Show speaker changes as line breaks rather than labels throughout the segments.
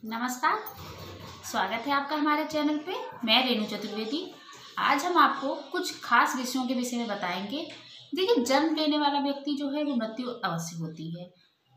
नमस्कार। स्वागत है आपका हमारे चैनल पे। मैं रेणु चतुर्वेदी। आज हम आपको कुछ खास विषयों के विषय में बताएंगे। देखिए, जन्म लेने वाला व्यक्ति जो है वो मृत्यु अवश्य होती है।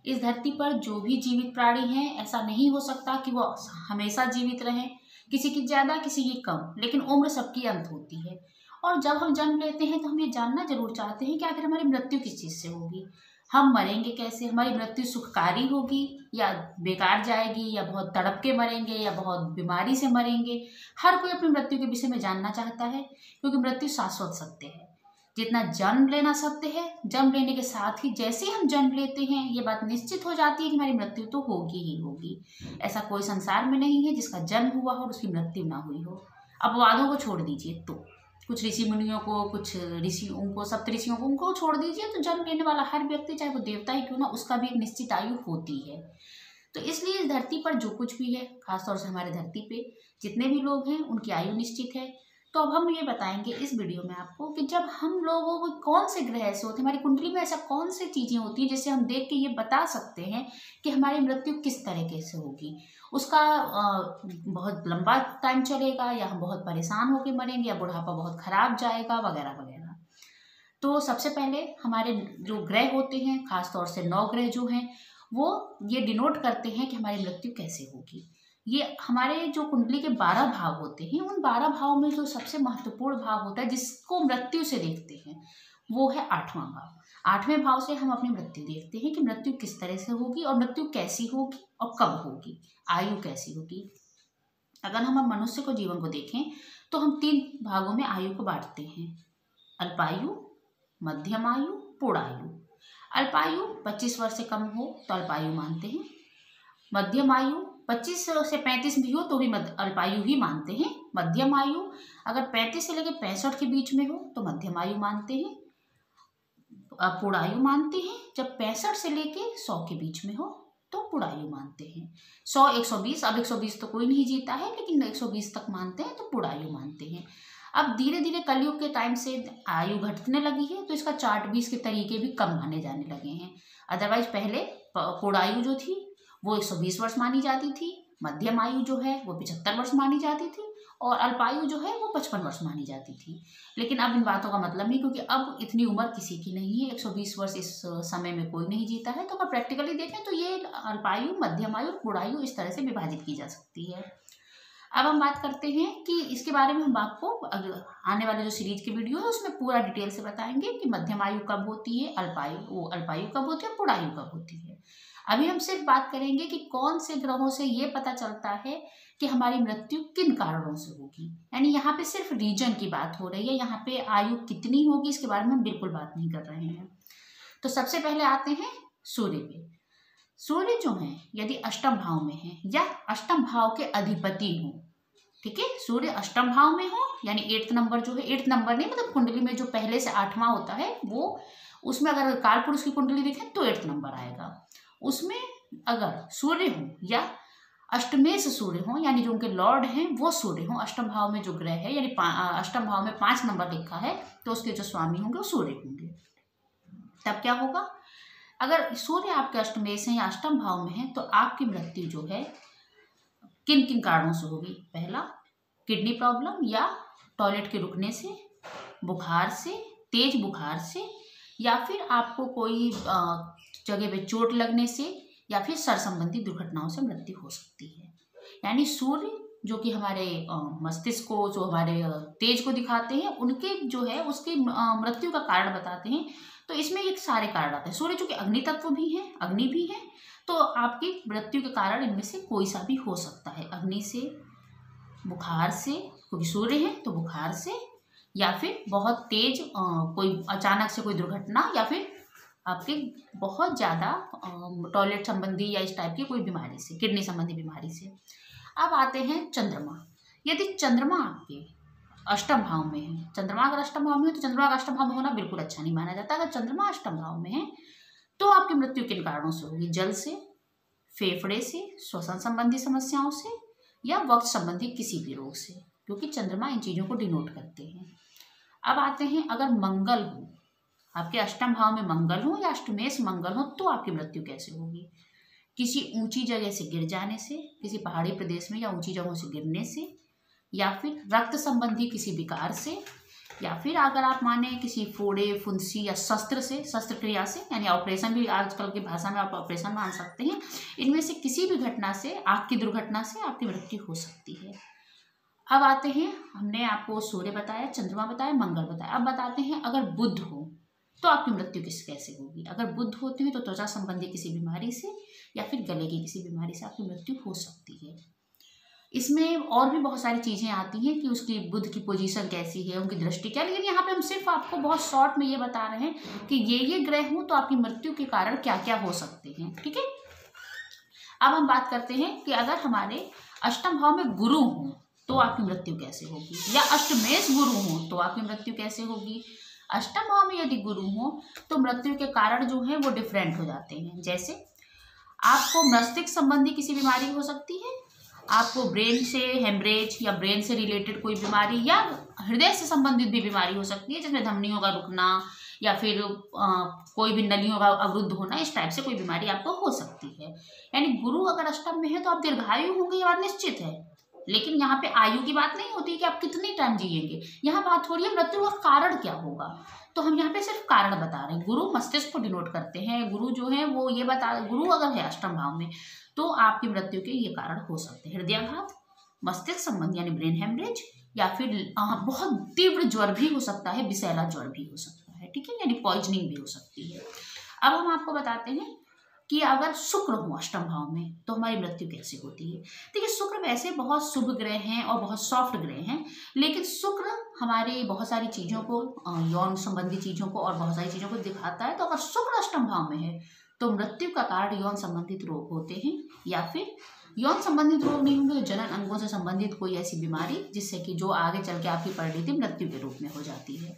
इस धरती पर जो भी जीवित प्राणी हैं, ऐसा नहीं हो सकता कि वो हमेशा जीवित रहें। किसी की ज़्यादा, किसी की कम, लेकिन उम्र सबकी अंत होती है। और जब हम जन्म लेते हैं तो हम ये जानना जरूर चाहते हैं कि आखिर हमारी मृत्यु किस चीज़ से होगी, हम मरेंगे कैसे, हमारी मृत्यु सुखकारी होगी या बेकार जाएगी, या बहुत तड़प के मरेंगे, या बहुत बीमारी से मरेंगे। हर कोई अपनी मृत्यु के विषय में जानना चाहता है, क्योंकि मृत्यु शाश्वत सत्य है। जितना जन्म लेना सत्य है, जन्म लेने के साथ ही जैसे हम जन्म लेते हैं ये बात निश्चित हो जाती है कि हमारी मृत्यु तो होगी ही होगी। ऐसा कोई संसार में नहीं है जिसका जन्म हुआ हो और उसकी मृत्यु ना हुई हो। अपवादों को छोड़ दीजिए, तो कुछ ऋषि मुनियों को, कुछ ऋषियों को, सप्त ऋषियों को, उनको छोड़ दीजिए, तो जन्म लेने वाला हर व्यक्ति, चाहे वो देवता ही क्यों ना, उसका भी एक निश्चित आयु होती है। तो इसलिए इस धरती पर जो कुछ भी है, खासतौर से हमारे धरती पे जितने भी लोग हैं, उनकी आयु निश्चित है। तो अब हम ये बताएंगे इस वीडियो में आपको कि जब हम लोगों को कौन से ग्रह ऐसे होते हैं, हमारी कुंडली में ऐसा कौन सी चीजें होती हैं जिससे हम देख के ये बता सकते हैं कि हमारी मृत्यु किस तरीके से होगी। उसका बहुत लंबा टाइम चलेगा, या हम बहुत परेशान होकर मरेंगे, या बुढ़ापा बहुत खराब जाएगा, वगैरह वगैरह। तो सबसे पहले हमारे जो ग्रह होते हैं, खासतौर से 9 ग्रह जो हैं, वो ये डिनोट करते हैं कि हमारी मृत्यु कैसे होगी। ये हमारे जो कुंडली के 12 भाव होते हैं, उन 12 भाव में जो सबसे महत्वपूर्ण भाव होता है जिसको मृत्यु से देखते हैं, वो है 8वां भाव। 8वें भाव से हम अपनी मृत्यु देखते हैं कि मृत्यु किस तरह से होगी, और मृत्यु कैसी होगी और कब होगी, आयु कैसी होगी। अगर हम मनुष्य को, जीवन को देखें, तो हम 3 भागों में आयु को बांटते हैं: अल्पायु, मध्यम आयु, पूर्णायु। अल्पायु 25 वर्ष से कम हो तो अल्पायु मानते हैं। मध्यम आयु 25 से 35 भी हो तो भी अल्पायु ही मानते हैं। मध्यम आयु अगर 35 से लेकर 65 के बीच में हो तो मध्यम आयु मानते हैं। पूर्णायु मानते हैं जब 65 से लेके 100 के बीच में हो तो पूर्णायु मानते हैं। 100, 120, अब 120 तो कोई नहीं जीता है, लेकिन 120 तक मानते हैं तो पूर्णायु मानते हैं। अब धीरे धीरे कलयुग के टाइम से आयु घटने लगी है, तो इसका चार्ट भी, इसके तरीके भी कम माने जाने लगे हैं। अदरवाइज पहले पूर्णायु जो थी वो 120 वर्ष मानी जाती थी, मध्यम आयु जो है वो 75 वर्ष मानी जाती थी, और अल्पायु जो है वो 55 वर्ष मानी जाती थी। लेकिन अब इन बातों का मतलब नहीं, क्योंकि अब इतनी उम्र किसी की नहीं है। 120 वर्ष इस समय में कोई नहीं जीता है। तो अगर प्रैक्टिकली देखें तो ये अल्पायु, मध्यम आयु और पूर्णायु इस तरह से विभाजित की जा सकती है। अब हम बात करते हैं कि इसके बारे में हम आपको आने वाले जो सीरीज की वीडियो है उसमें पूरा डिटेल से बताएंगे कि मध्यम आयु कब होती है, अल्पायु कब होती है, पूर्णायु कब होती है। अभी हम सिर्फ बात करेंगे कि कौन से ग्रहों से ये पता चलता है कि हमारी मृत्यु किन कारणों से होगी। यानी यहाँ पे सिर्फ रीजन की बात हो रही है, यहाँ पे आयु कितनी होगी इसके बारे में हम बिल्कुल बात नहीं कर रहे हैं। तो सबसे पहले आते हैं सूर्य पे। सूर्य जो है यदि अष्टम भाव में है या अष्टम भाव के अधिपति हो, ठीक है, सूर्य अष्टम भाव में हो, यानी 8th नंबर जो है, 8th नंबर नहीं, मतलब कुंडली में जो पहले से 8वां होता है वो, उसमें अगर काल पुरुष की कुंडली देखें तो 8th नंबर आएगा। उसमें अगर सूर्य हो या अष्टमेश सूर्य हो, यानी जो उनके लॉर्ड हैं वो सूर्य हो, अष्टम भाव में जो ग्रह है, यानी अष्टम भाव में 5 नंबर लिखा है, तो उसके जो स्वामी होंगे वो सूर्य होंगे। तब क्या होगा, अगर सूर्य आपके अष्टमेश हैं या अष्टम भाव में है, तो आपकी मृत्यु जो है किन किन कारणों से होगी। पहला, किडनी प्रॉब्लम या टॉयलेट के रुकने से, बुखार से, तेज बुखार से, या फिर आपको कोई जगह पे चोट लगने से, या फिर सर संबंधी दुर्घटनाओं से मृत्यु हो सकती है। यानी सूर्य जो कि हमारे मस्तिष्क को, जो हमारे तेज को दिखाते हैं, उनके जो है उसकी मृत्यु का कारण बताते हैं। तो इसमें एक सारे कारण आते हैं। सूर्य जो कि अग्नि तत्व भी है, अग्नि भी है, तो आपकी मृत्यु के कारण इनमें से कोई सा भी हो सकता है। अग्नि से, बुखार से, क्योंकि सूर्य है तो बुखार से, या फिर बहुत तेज कोई अचानक से कोई दुर्घटना, या फिर आपके बहुत ज़्यादा टॉयलेट संबंधी या इस टाइप की कोई बीमारी से, किडनी संबंधी बीमारी से। अब आते हैं चंद्रमा। यदि चंद्रमा आपके अष्टम भाव में है, चंद्रमा अगर अष्टम भाव में है, तो चंद्रमा का अष्टम भाव में होना बिल्कुल अच्छा नहीं माना जाता। अगर चंद्रमा अष्टम भाव में है तो आपकी मृत्यु किन कारणों से होगी, जल से, फेफड़े से, श्वसन संबंधी समस्याओं से, या वक्त संबंधी किसी भी रोग से, क्योंकि चंद्रमा इन चीज़ों को डिनोट करते हैं। अब आते हैं, अगर मंगल हो, आपके अष्टम भाव में मंगल हो या अष्टमेश मंगल हो, तो आपकी मृत्यु कैसे होगी। किसी ऊंची जगह से गिर जाने से, किसी पहाड़ी प्रदेश में या ऊंची जगहों से गिरने से, या फिर रक्त संबंधी किसी विकार से, या फिर अगर आप माने किसी फोड़े फुंसी या शस्त्र से, शस्त्र क्रिया से, यानी ऑपरेशन भी आजकल की भाषा में आप ऑपरेशन मान सकते हैं। इनमें से किसी भी घटना से, आग की दुर्घटना से आपकी मृत्यु हो सकती है। अब आते हैं, हमने आपको सूर्य बताया, चंद्रमा बताया, मंगल बताया। अब बताते हैं अगर बुध हो तो आपकी मृत्यु कैसे होगी। अगर बुध होते हैं तो त्वचा संबंधी किसी बीमारी से या फिर गले की किसी बीमारी से आपकी मृत्यु हो सकती है। इसमें और भी बहुत सारी चीज़ें आती हैं कि उसकी बुध की पोजीशन कैसी है, उनकी दृष्टि क्या, लेकिन यहाँ पे हम सिर्फ आपको बहुत शॉर्ट में ये बता रहे हैं कि ये ग्रह हों तो आपकी मृत्यु के कारण क्या क्या हो सकते हैं। ठीक है, अब हम बात करते हैं कि अगर हमारे अष्टम भाव में गुरु हों तो आपकी मृत्यु कैसे होगी, या अष्टमेश गुरु हों तो आपकी मृत्यु कैसे होगी। अष्टम भाव में यदि गुरु हो तो मृत्यु के कारण जो है वो डिफरेंट हो जाते हैं। जैसे आपको मस्तिष्क संबंधी किसी बीमारी हो सकती है, आपको ब्रेन से हेमरेज या ब्रेन से रिलेटेड कोई बीमारी, या हृदय से संबंधित भी बीमारी हो सकती है, जिसमें धमनियों का रुकना या फिर कोई भी नलियों का अवरुद्ध होना, इस टाइप से कोई बीमारी आपको हो सकती है। यानी गुरु अगर अष्टम में है तो आप दीर्घायु होंगे, ये बात निश्चित है। लेकिन यहाँ पे आयु की बात नहीं होती कि आप कितनी टाइम जिएंगे, यहाँ बात हो रही है मृत्यु का कारण क्या होगा। तो हम यहाँ पे सिर्फ कारण बता रहे हैं। गुरु मस्तिष्क को डिनोट करते हैं, गुरु जो है वो ये बता, गुरु अगर है अष्टम भाव में तो आपकी मृत्यु के ये कारण हो सकते हैं। हृदयाघात, मस्तिष्क संबंधी यानी ब्रेन हेमरेज, या फिर बहुत तीव्र ज्वर भी हो सकता है, विषैला ज्वर भी हो सकता है। ठीक है, यानी पॉइजनिंग भी हो सकती है। अब हम आपको बताते हैं कि अगर शुक्र हो अष्टम भाव में तो हमारी मृत्यु कैसे होती है। देखिए, शुक्र वैसे बहुत शुभ ग्रह हैं और बहुत सॉफ्ट ग्रह हैं, लेकिन शुक्र हमारे बहुत सारी चीज़ों को, यौन संबंधी चीज़ों को और बहुत सारी चीज़ों को दिखाता है। तो अगर शुक्र अष्टम भाव में है तो मृत्यु का कारण यौन संबंधित रोग होते हैं, या फिर यौन संबंधित रोग नहीं होंगे तो जनन अंगों से संबंधित कोई ऐसी बीमारी जिससे कि जो आगे चल के आपकी परिणति मृत्यु के रूप में हो जाती है।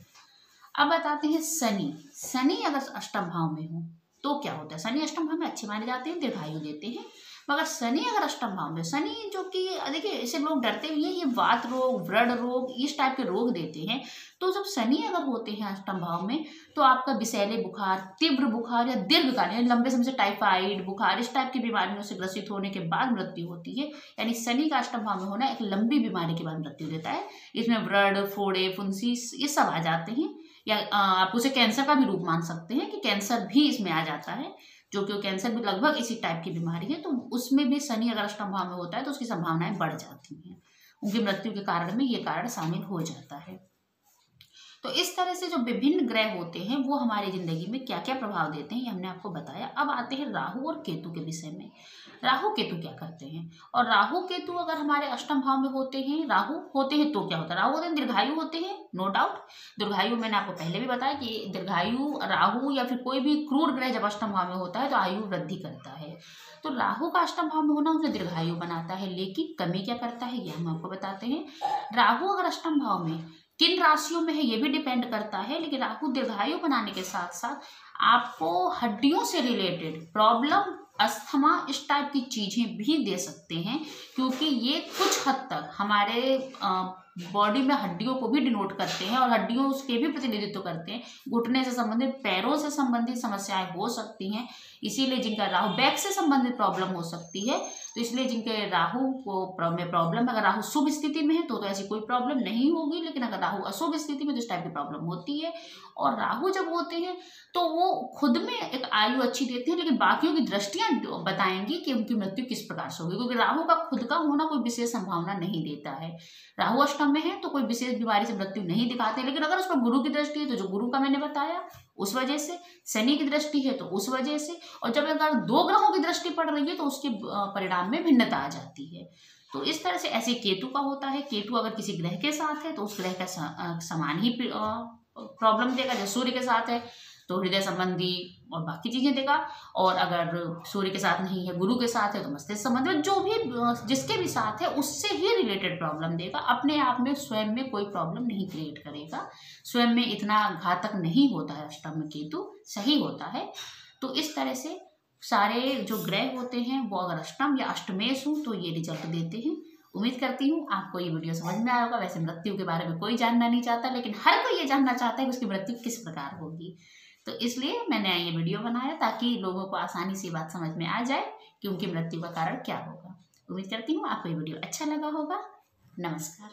अब बताते हैं शनि। शनि अगर अष्टम भाव में हो तो क्या होता है। शनि अष्टम भाव में अच्छे माने जाते हैं, दीर्घायु देते हैं, मगर शनि अगर अष्टम भाव में, शनि जो कि देखिए इससे लोग डरते भी हैं, ये वात रोग, व्रण रोग, इस टाइप के रोग देते हैं। तो जब शनि अगर होते हैं अष्टम भाव में तो आपका विषैले बुखार, तीव्र बुखार या दीर्घकालीन लंबे समय से टाइफाइड बुखार, इस टाइप की बीमारियों से ग्रसित होने के बाद मृत्यु होती है। यानी शनि का अष्टम भाव में होना एक लंबी बीमारी के बाद मृत्यु देता है। इसमें व्रण, फोड़े, फुंसी ये सब आ जाते हैं, या आप उसे कैंसर का भी रूप मान सकते हैं कि कैंसर भी इसमें आ जाता है, जो कि कैंसर भी लगभग इसी टाइप की बीमारी है। तो उसमें भी शनि अगर अष्टम भाव में होता है तो उसकी संभावनाएं बढ़ जाती हैं, उनकी मृत्यु के कारण में ये कारण शामिल हो जाता है। तो इस तरह से जो विभिन्न ग्रह होते हैं वो हमारी जिंदगी में क्या क्या प्रभाव देते हैं ये हमने आपको बताया। अब आते हैं राहु और केतु के विषय में। राहु केतु क्या करते हैं, और राहु केतु अगर हमारे अष्टम भाव में होते हैं, राहु होते हैं तो क्या होता है। राहु होते हैं दीर्घायु होते हैं, नो डाउट। दीर्घायु मैंने आपको पहले भी बताया कि दीर्घायु राहु या फिर कोई भी क्रूर ग्रह जब अष्टम भाव में होता है तो आयु वृद्धि करता है। तो राहु का अष्टम भाव में होना उसे दीर्घायु बनाता है, लेकिन कमी क्या करता है ये हम आपको बताते हैं। राहु अगर अष्टम भाव में किन राशियों में है ये भी डिपेंड करता है, लेकिन राहु दीर्घायु बनाने के साथ साथ आपको हड्डियों से रिलेटेड प्रॉब्लम, अस्थमा, इस टाइप की चीज़ें भी दे सकते हैं, क्योंकि ये कुछ हद तक हमारे बॉडी में हड्डियों को भी डिनोट करते हैं और हड्डियों उसके भी प्रतिनिधित्व करते हैं। घुटने से संबंधित, पैरों से संबंधित समस्याएं हो सकती हैं, इसीलिए जिनका राहु, बैक से संबंधित प्रॉब्लम हो सकती है। तो इसलिए जिनके राहु को में प्रॉब्लम, अगर राहु शुभ स्थिति में है तो ऐसी कोई प्रॉब्लम नहीं होगी, लेकिन अगर राहु अशुभ स्थिति में तो इस टाइप की प्रॉब्लम होती है। और राहु जब होते हैं तो वो खुद में एक आयु अच्छी देते हैं, लेकिन बाकियों की दृष्टियां बताएंगी कि उनकी मृत्यु किस प्रकार से होगी, क्योंकि राहु का खुद का होना कोई विशेष संभावना नहीं देता है। राहु अष्टम में है तो कोई विशेष बीमारी से मृत्यु नहीं दिखाते, लेकिन अगर उस पर गुरु की दृष्टि है तो जो गुरु का मैंने बताया उस वजह से, शनि की दृष्टि है तो उस वजह से, और जब अगर दो ग्रहों की दृष्टि पड़ रही है तो उसके परिणाम में भिन्नता आ जाती है। तो इस तरह से ऐसे केतु का होता है। केतु अगर किसी ग्रह के साथ है तो उस ग्रह का समान ही प्रॉब्लम देगा। जैसे सूर्य के साथ है तो हृदय संबंधी और बाकी चीजें देगा, और अगर सूर्य के साथ नहीं है, गुरु के साथ है तो मस्तिष्क संबंधी, जो भी जिसके भी साथ है उससे ही रिलेटेड प्रॉब्लम देगा। अपने आप में स्वयं में कोई प्रॉब्लम नहीं क्रिएट करेगा, स्वयं में इतना घातक नहीं होता है। अष्टम में केतु सही होता है। तो इस तरह से सारे जो ग्रह होते हैं वो अगर अष्टम या अष्टमेश हो तो ये रिजल्ट देते हैं। उम्मीद करती हूँ आपको ये वीडियो समझ में आया होगा। वैसे मृत्यु के बारे में कोई जानना नहीं चाहता, लेकिन हर कोई ये जानना चाहता है कि उसकी मृत्यु किस प्रकार होगी। तो इसलिए मैंने ये वीडियो बनाया ताकि लोगों को आसानी से बात समझ में आ जाए कि उनकी मृत्यु का कारण क्या होगा। उम्मीद करती हूँ आपको ये वीडियो अच्छा लगा होगा। नमस्कार।